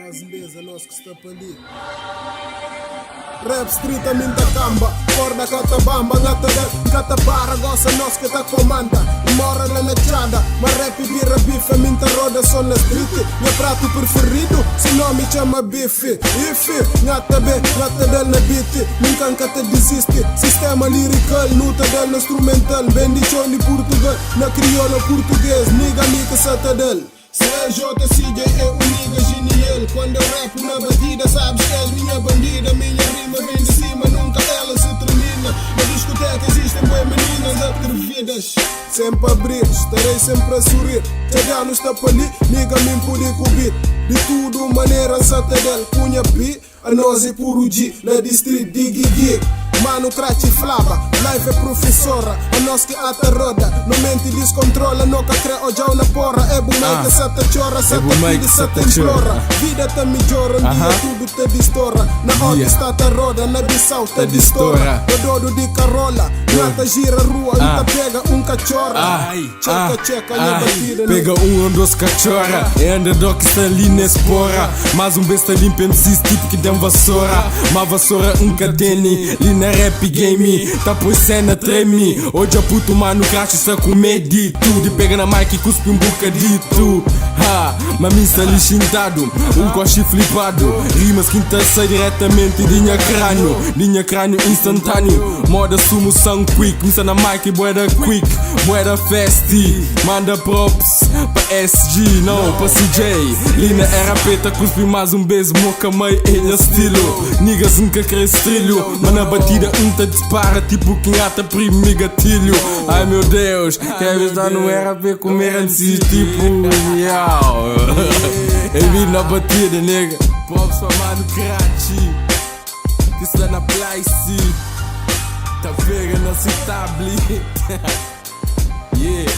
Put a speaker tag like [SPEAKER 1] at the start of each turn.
[SPEAKER 1] Mas beleza, nós que está para ali. Rap street a minta camba, corda cata bamba, cata para, gosta nós que tá comanda. E mora lá na chanda, mas rap vira bife, minta roda só na street. Meu prato preferido, se não me chama bife. Ife, ngata del na beat, nunca te desiste. Sistema lyrical, nuta del na instrumental. Bendição de Portugal, na crioula português, niga satadel. CJ é um nigga genial. Quando eu rapo na batida, sabes que és minha bandida. Minha rima vem de cima, nunca ela se termina. Na discoteca existem bem meninas atrevidas. Sempre a abrir, estarei sempre a sorrir. Chegar no estapa ali, nigga me pude cobrir. De tudo maneira satadel, cunha pi. A nós é puro G, na distrito de Gigi. Mano, crate flava, live é professora. A nós que ata roda, no mente descontrola. Noca creo já na porra. É bumei que sata chora, sata pide, sata implora. Vida tá melhora, dia tudo te distora. Na hora está ta roda, na Bissau te distora. No dodo de carola, nata gira rua, tá pega cachorra. Checa, na batida.
[SPEAKER 2] Pega dos cachorra, é underdog que está ali na espora. Mas besta limpa MCs tipo que dem vassoura. Mas vassoura cadene, ali na rap game, tá por cena treme. Hoje a puto mano cracha está com medito. De pega na mic e cuspe bocadito. Mas me está lixintado, coche flipado. Rimas que sai diretamente de minha crânio instantâneo. Moda sumo sangue quick, me está na mic boeda quick, boeda festi. Manda props pra SG, não pra CJ. Lina era peta, cuspe mais beijo, moca meio ele estilo. Niggas nunca cresce trilho, mas na batida te dispara tipo quem ata prime gatilho. Ai meu Deus, quer ver não era ver comer antes tipo miau. Eu vi na batida, nega. Pops pra mano crate, que está na place. Tá pega na tablet. Yeah.